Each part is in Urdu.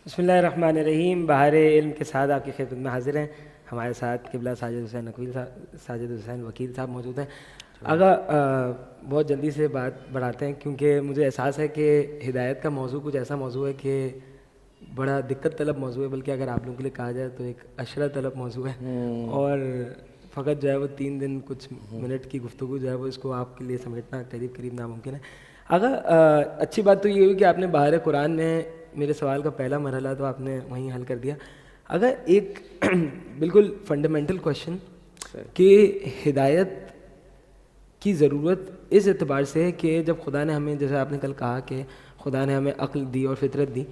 بسم اللہ الرحمن الرحیم. بہار علم کے ساتھ آپ کی خدمت میں حاضر ہیں. ہمارے ساتھ قبلہ ساجد حسین نقوی صاحب، ساجد حسین وکیل صاحب موجود ہیں. اگر بہت جلدی سے بات بڑھاتے ہیں کیونکہ مجھے احساس ہے کہ ہدایت کا موضوع کچھ ایسا موضوع ہے کہ بڑا دقت طلب موضوع ہے، بلکہ اگر آپ لوگوں کے لیے کہا جائے تو ایک اشرہ طلب موضوع ہے. اور فقط جو ہے وہ 3 دن کچھ منٹ کی گفتگو جو ہے وہ اس کو آپ کے لیے سمیٹنا قریب ناممکن ہے. اگر اچھی بات تو یہ ہوئی کہ آپ نے بہار قرآن میں میرے سوال کا پہلا مرحلہ تو آپ نے وہیں حل کر دیا. اگر ایک بالکل فنڈامنٹل کویشچن کہ ہدایت کی ضرورت اس اعتبار سے ہے کہ جب خدا نے ہمیں، جیسے آپ نے کل کہا کہ خدا نے ہمیں عقل دی اور فطرت دی،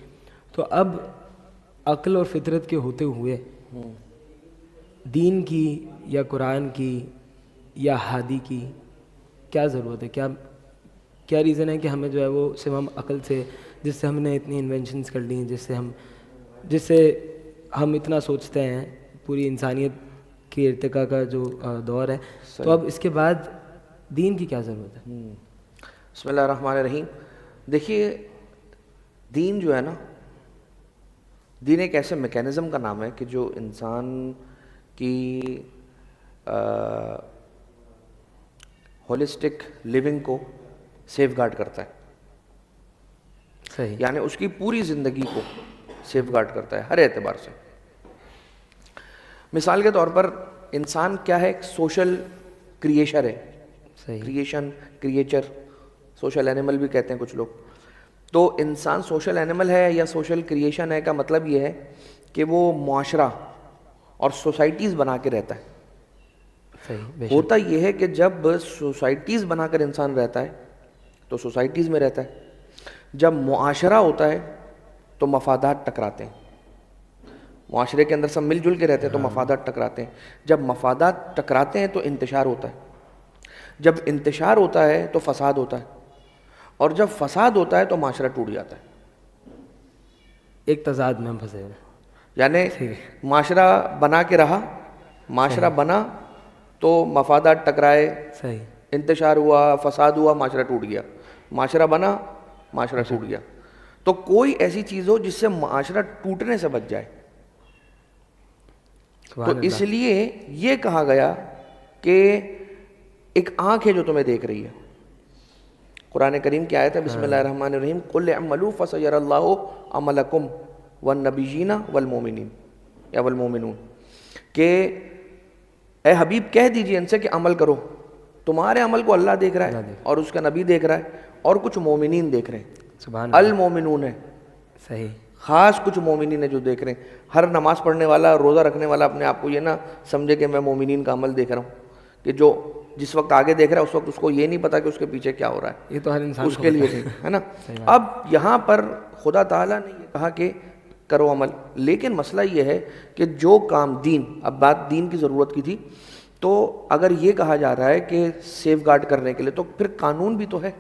تو اب عقل اور فطرت کے ہوتے ہوئے دین کی یا قرآن کی یا ہادی کی کیا ضرورت ہے؟ کیا ریزن ہے کہ ہمیں جو ہے وہ صرف ہم عقل سے، جس سے ہم نے اتنی انوینشنز کر لی، جس سے ہم اتنا سوچتے ہیں، پوری انسانیت کی ارتقاء کا جو دور ہے، تو اب اس کے بعد دین کی کیا ضرورت ہے؟ بسم اللہ الرحمن الرحیم. دیکھیے، دین جو ہے نا، دین ایک ایسے میکینزم کا نام ہے کہ جو انسان کی ہولسٹک لیونگ کو سیف گارڈ کرتا ہے. صحیح. یعنی اس کی پوری زندگی کو سیف گارڈ کرتا ہے ہر اعتبار سے. مثال کے طور پر انسان کیا ہے؟ ایک سوشل کریشر ہے. صحیح. کریچر، سوشل اینیمل بھی کہتے ہیں کچھ لوگ. تو انسان سوشل اینیمل ہے یا سوشل کریشن ہے کا مطلب یہ ہے کہ وہ معاشرہ اور سوسائٹیز بنا کے رہتا ہے. صحیح. ہوتا یہ ہے کہ جب سوسائٹیز بنا کر انسان رہتا ہے تو سوسائٹیز میں رہتا ہے. جب معاشرہ ہوتا ہے تو مفادات ٹکراتے ہیں. معاشرے کے اندر سب مل جل کے رہتے ہیں تو مفادات ٹکراتے ہیں. جب مفادات ٹکراتے ہیں تو انتشار ہوتا ہے. جب انتشار ہوتا ہے تو فساد ہوتا ہے. اور جب فساد ہوتا ہے تو معاشرہ ٹوٹ جاتا ہے. ایک تضاد میں ہم پھنسے ہیں. یعنی معاشرہ بنا کے رہا، معاشرہ بنا تو مفادات ٹکرائے، صحیح. انتشار ہوا، فساد ہوا، معاشرہ ٹوٹ گیا. معاشرہ بنا، معاشرہ ٹوٹ گیا. تو کوئی ایسی چیز ہو جس سے معاشرہ ٹوٹنے سے بچ جائے. تو اس لیے یہ کہا گیا کہ ایک آنکھ ہے جو تمہیں دیکھ رہی ہے. قرآن کریم کی آیت ہے، بسم اللہ الرحمن الرحیم، قل اعملوا فسيرى الله عملكم والنبيين والمؤمنین یا والمؤمنون، کہ اے حبیب کہہ دیجئے ان سے کہ عمل کرو. تمہارے عمل کو اللہ دیکھ رہا ہے اور اس کا نبی دیکھ رہا ہے اور کچھ مومنین دیکھ رہے ہیں. سبحان اللہ. المومنون ہے، صحیح. خاص کچھ مومنین ہیں جو دیکھ رہے ہیں. ہر نماز پڑھنے والا، روزہ رکھنے والا اپنے آپ کو یہ نہ سمجھے کہ میں مومنین کا عمل دیکھ رہا ہوں، کہ جو جس وقت آگے دیکھ رہا ہے اس وقت اس کو یہ نہیں پتا کہ اس کے پیچھے کیا ہو رہا ہے. یہ تو ہر انسان اس کے لیے ہے نا. اب یہاں پر خدا تعالیٰ نے یہ کہا کہ کرو عمل، لیکن مسئلہ یہ ہے کہ جو کام دین، اب بات دین کی ضرورت کی تھی، تو اگر یہ کہا جا رہا ہے کہ سیف گارڈ کرنے کے لیے تو پھر قانون بھی تو ہے،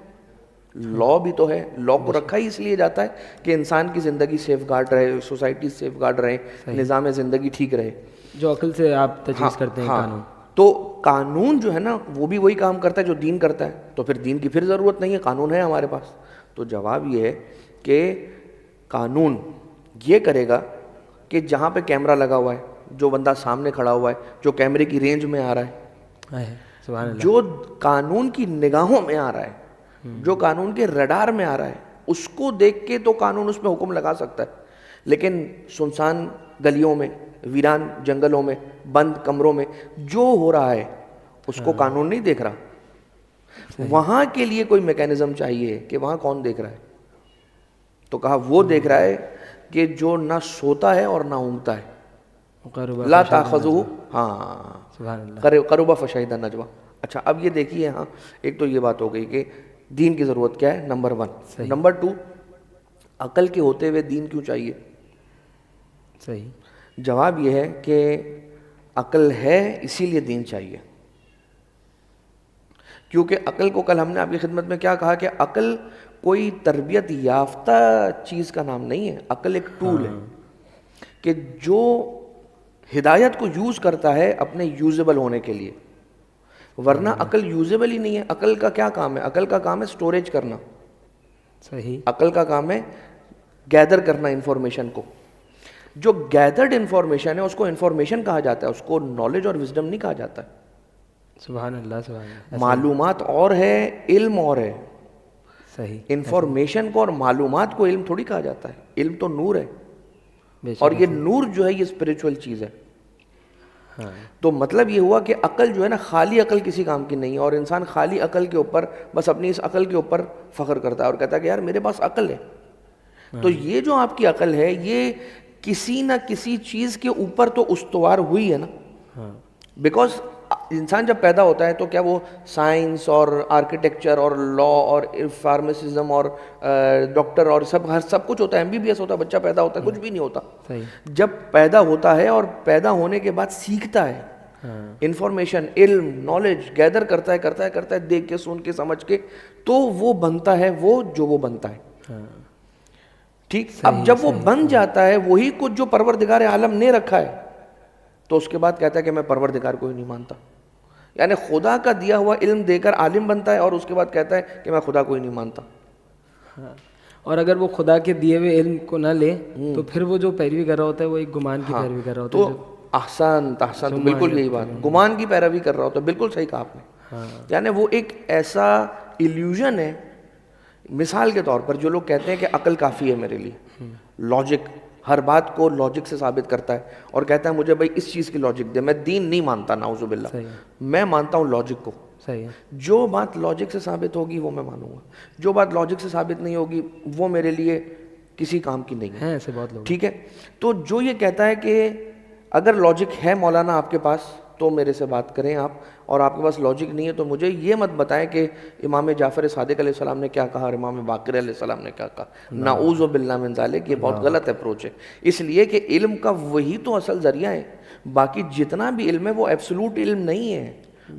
لا بھی تو ہے. لا کو رکھا ہی اس لیے جاتا ہے کہ انسان کی زندگی سیف گارڈ رہے، سوسائٹی سیف گارڈ رہے، نظام زندگی ٹھیک رہے. جو عقل سے آپ تجویز کرتے ہیں قانون. تو قانون جو ہے نا وہ بھی وہی کام کرتا ہے جو دین کرتا ہے. تو پھر دین کی پھر ضرورت نہیں ہے، قانون ہے ہمارے پاس. تو جواب یہ ہے کہ قانون یہ کرے گا کہ جہاں پہ کیمرہ لگا ہوا ہے، جو بندہ سامنے کھڑا ہوا ہے، جو کیمرے کی رینج میں آ رہا ہے، سبحان اللہ. جو قانون کی نگاہوں میں آ رہا ہے، جو قانون کے رڈار میں آ رہا ہے، اس کو دیکھ کے تو قانون اس پہ حکم لگا سکتا ہے. لیکن سنسان گلیوں میں، ویران جنگلوں میں، بند کمروں میں جو ہو رہا ہے اس کو قانون نہیں دیکھ رہا. وہاں کے لیے کوئی میکینزم چاہیے کہ وہاں کون دیکھ رہا ہے. تو کہا وہ دیکھ رہا ہے کہ جو نہ سوتا ہے اور نہ اونگتا ہے. لا تاخذہ، قرب فشہد نجوہ. اچھا اب یہ دیکھیے، ہاں ایک تو یہ بات ہو گئی کہ دین کی ضرورت کیا ہے، نمبر 1. نمبر 2، عقل کے ہوتے ہوئے دین کیوں چاہیے؟ صحیح. جواب یہ ہے کہ عقل ہے اسی لیے دین چاہیے. کیونکہ عقل کو کل ہم نے آپ کی خدمت میں کیا کہا کہ عقل کوئی تربیت یافتہ چیز کا نام نہیں ہے. عقل ایک ٹول ہے کہ جو ہدایت کو یوز کرتا ہے اپنے یوزیبل ہونے کے لیے، ورنہ عقل یوزیبل ہی نہیں ہے. عقل کا کیا کام ہے؟ عقل کا کام ہے سٹوریج کرنا. صحیح. عقل کا کام ہے گیدر کرنا انفارمیشن کو. جو گیدرڈ انفارمیشن ہے اس کو انفارمیشن کہا جاتا ہے, اس کو نالج اور وزڈم نہیں کہا جاتا ہے. سبحان اللہ, سبحان اللہ. معلومات اور ہے, علم اور ہے. صحیح. انفارمیشن کو اور معلومات کو علم تھوڑی کہا جاتا ہے. علم تو نور ہے, بے شک. اور یہ نور جو ہے یہ اسپریچول چیز ہے. ہاں, تو مطلب یہ ہوا کہ عقل جو ہے نا, خالی عقل کسی کام کی نہیں ہے, اور انسان خالی عقل کے اوپر بس اپنی اس عقل کے اوپر فخر کرتا ہے اور کہتا ہے کہ یار میرے پاس عقل ہے. تو یہ جو آپ کی عقل ہے یہ کسی نہ کسی چیز کے اوپر تو استوار ہوئی ہے نا. ہاں, بیکاز انسان جب پیدا ہوتا ہے تو کیا وہ سائنس اور آرکیٹیکچر اور لا اور فارمیسزم اور ڈاکٹر اور سب کچھ ہوتا ہے, MBBS ہوتا ہے, بچہ پیدا ہوتا ہے, کچھ بھی نہیں ہوتا. صحیح. جب پیدا ہوتا ہے اور پیدا ہونے کے بعد سیکھتا ہے, ہاں, انفارمیشن, علم, نالج گیدر کرتا ہے, دیکھ کے, سن کے, سمجھ کے, تو وہ بنتا ہے وہ جو وہ بنتا ہے. ہاں, ٹھیک. اب جب وہ بن جاتا ہے وہی کچھ جو پروردگار عالم نے رکھا ہے, تو اس کے بعد کہتا ہے کہ میں پروردگار کو ہی نہیں مانتا. یعنی خدا کا دیا ہوا علم دے کر عالم بنتا ہے اور اس کے بعد کہتا ہے کہ میں خدا کو ہی نہیں مانتا. ہاں. اور اگر وہ خدا کے دیے ہوئے علم کو نہ لے تو پھر وہ جو پیروی کر رہا ہوتا ہے وہ ایک گمان کی پیروی کر رہا ہوتا ہے. تو احسان تو بالکل یہی بات, گمان کی پیروی کر رہا ہوتا ہے. بالکل صحیح کہا آپ نے. ہاں, یعنی وہ ایک ایسا ایلیوژن ہے. مثال کے طور پر جو لوگ کہتے ہیں کہ عقل کافی ہے میرے لیے, لاجک, ہر بات کو لاجک سے ثابت کرتا ہے اور کہتا ہے مجھے بھائی اس چیز کی لاجک دے. میں دین نہیں مانتا, نعوذ باللہ, میں مانتا ہوں لاجک کو. صحیح ہے. جو بات لاجک سے ثابت ہوگی وہ میں مانوں گا, جو بات لاجک سے ثابت نہیں ہوگی وہ میرے لیے کسی کام کی نہیں ہے. ایسے بہت لوگ. ٹھیک ہے. تو جو یہ کہتا ہے کہ اگر لاجک ہے مولانا آپ کے پاس تو میرے سے بات کریں آپ, اور آپ کے پاس لاجک نہیں ہے تو مجھے یہ مت بتائیں کہ امام جعفر صادق علیہ السلام نے کیا کہا اور امام باقر علیہ السلام نے کیا کہا. نعوذ باللہ من ذالک, یہ بہت غلط اپروچ ہے. اس لیے کہ علم کا وہی تو اصل ذریعہ ہے. باقی جتنا بھی علم ہے وہ ایبسولوٹ علم نہیں ہے,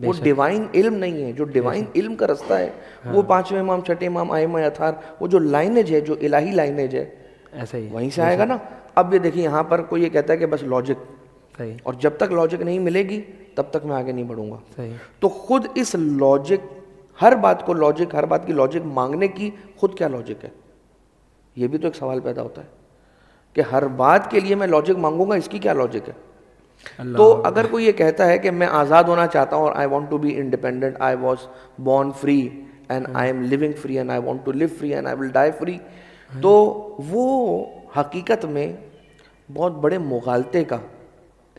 وہ ڈیوائن علم نہیں ہے. جو ڈیوائن علم کا رستہ ہے وہ پانچویں امام, چھٹے امام, ائمہ اطہار, وہ جو لائنیج ہے, جو الہی لائنیج ہے, ایسا ہی وہیں سے آئے گا نا. اب یہ دیکھیں یہاں پر کوئی یہ کہتا ہے کہ بس لاجک, صحیح. اور جب تک لاجک نہیں ملے گی تب تک میں آگے نہیں بڑھوں گا. صحیح. تو خود اس لاجک, ہر بات کو لاجک, ہر بات کی لاجک مانگنے کی خود کیا لاجک ہے, یہ بھی تو ایک سوال پیدا ہوتا ہے کہ ہر بات کے لیے میں لاجک مانگوں گا, اس کی کیا لاجک ہے. تو اگر کوئی یہ کہتا ہے کہ میں آزاد ہونا چاہتا ہوں اور I want to be independent, I was born free and I am living free and I want to live free and I will die free, تو وہ حقیقت میں بہت بڑے مغالطے کا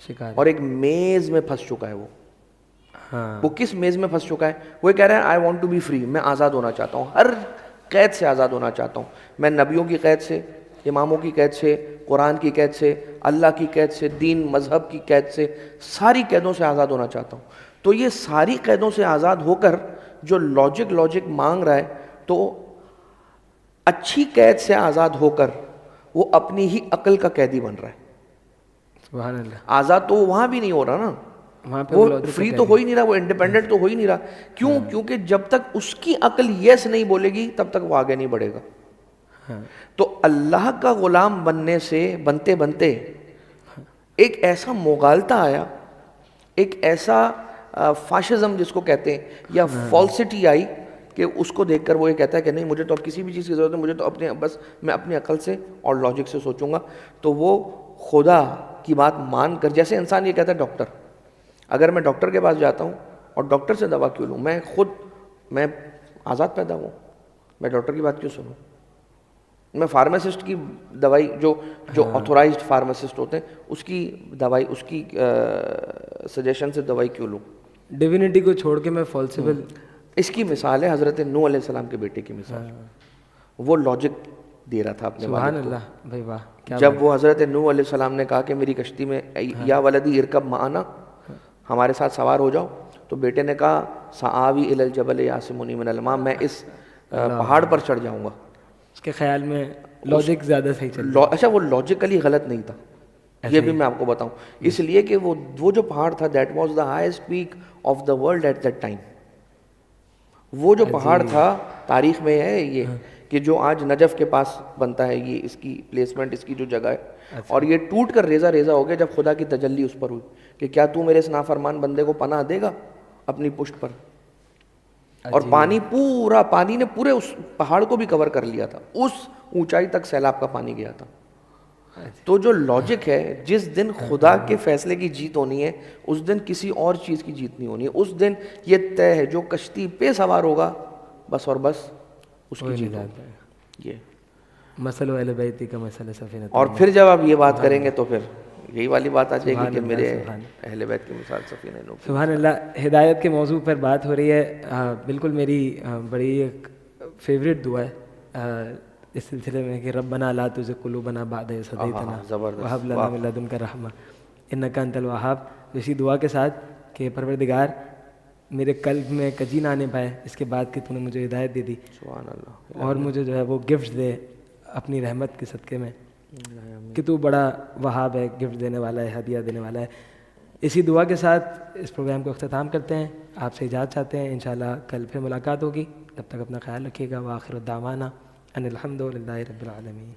شکار اور ایک میز میں پھنس چکا ہے. ہاں, وہ کس میز میں پھنس چکا ہے؟ وہ یہ کہہ رہا ہے I want to be free, میں آزاد ہونا چاہتا ہوں, ہر قید سے آزاد ہونا چاہتا ہوں. میں نبیوں کی قید سے, اماموں کی قید سے, قرآن کی قید سے, اللہ کی قید سے, دین مذہب کی قید سے, ساری قیدوں سے آزاد ہونا چاہتا ہوں. تو یہ ساری قیدوں سے آزاد ہو کر جو لاجک مانگ رہا ہے, تو اچھی قید سے آزاد ہو کر وہ اپنی ہی عقل کا قیدی بن رہا ہے. سبحان اللہ. آزاد تو وہاں بھی نہیں ہو رہا نا, وہاں پہ وہ فری تو ہو ہی نہیں رہا, وہ انڈیپینڈنٹ تو ہو ہی نہیں رہا. کیوں؟ کیونکہ جب تک اس کی عقل یس نہیں بولے گی تب تک وہ آگے نہیں بڑھے گا. تو اللہ کا غلام بننے سے بنتے بنتے ایک ایسا مغالطہ آیا, ایک ایسا فاشزم جس کو کہتے ہیں, یا فالسٹی آئی, کہ اس کو دیکھ کر وہ یہ کہتا ہے کہ نہیں مجھے تو اب کسی بھی چیز کی ضرورت ہے, مجھے تو اپنے بس میں اپنی عقل سے اور لاجک سے سوچوں گا. تو وہ خدا کی بات مان کر, جیسے انسان یہ کہتا ہے ڈاکٹر, اگر میں ڈاکٹر کے پاس جاتا ہوں اور ڈاکٹر سے دوا کیوں لوں, میں آزاد پیدا ہوں, میں ڈاکٹر کی بات کیوں سنوں, میں فارماسسٹ کی دوائی جو آتھورائزڈ فارماسسٹ ہوتے ہیں اس کی دوائی, اس کی سجیشن سے دوائی کیوں لوں. ڈیوینٹی کو چھوڑ کے میں فالسیبل. اس کی مثال ہے حضرت نوح علیہ السلام کے بیٹے کی مثال. وہ لاجک دے رہا تھا اپنے والد کو. سبحان اللہ بھائی, واہ. جب وہ حضرت نوح علیہ السلام نے کہا کہ میری کشتی میں یا ولدی ارکب معنا, ہمارے ساتھ سوار ہو جاؤ, تو بیٹے نے کہا سآوی الی الجبل یعصمنی من الماء, میں اس پہاڑ پر چڑھ جاؤں گا. اس کے خیال میں لاجک زیادہ صحیح چل رہا. اچھا, وہ لاجیکلی غلط نہیں تھا, یہ بھی میں آپ کو بتاؤں, اس لیے کہ وہ جو پہاڑ تھا that was the highest peak of the world at that time. وہ جو پہاڑ تھا تاریخ میں ہے یہ کہ جو آج نجف کے پاس بنتا ہے, یہ اس کی پلیسمنٹ, اس کی جو جگہ ہے, اور یہ ٹوٹ کر ریزہ ریزہ ہو گیا جب خدا کی تجلی اس پر ہوئی کہ کیا تو میرے اس نافرمان بندے کو پناہ دے گا اپنی پشت پر. اور پانی نے پورے اس پہاڑ کو بھی کور کر لیا تھا, اس اونچائی تک سیلاب کا پانی گیا تھا. تو جو لاجک ہے، جس دن خدا کے فیصلے کی جیت ہونی ہے اس دن کسی اور چیز کی جیت نہیں ہونی ہے. اس دن یہ طے ہے جو کشتی پہ سوار ہوگا بس اور بس اس کی جیت ہوگی. یہ مسئلہ اہل بیتی کا مسئلہ سفینہ. اور پھر جب آپ یہ بات کریں گے تو پھر یہی والی بات آ جائے گی کہ میرے اہل بیت کی مثال سفینہ نوح. سبحان اللہ. ہدایت کے موضوع پر بات ہو رہی ہے. بالکل میری بڑی ایک فیوریٹ دعا ہے اس سلسلے میں کہ ربنا لا تزغ قلوبنا بعد اذ ہدیتنا وہب لنا من لدنک رحمہ انک انت الوہاب. اسی دعا کے ساتھ کہ پروردگار میرے قلب میں کجی نہ آنے پائے اس کے بعد کہ تو نے مجھے ہدایت دے دی. سبحان اللہ. اور مجھے جو ہے وہ گفٹ دے اپنی رحمت کے صدقے میں کہ تو بڑا وہاب ہے, گفٹ دینے والا ہے, ہدیہ دینے والا ہے. اسی دعا کے ساتھ اس پروگرام کو اختتام کرتے ہیں. آپ سے اجازت چاہتے ہیں, انشاءاللہ کل پھر ملاقات ہوگی. تب تک اپنا خیال رکھیے گا. وآخر دعوانا ان الحمد للہ رب العالمین.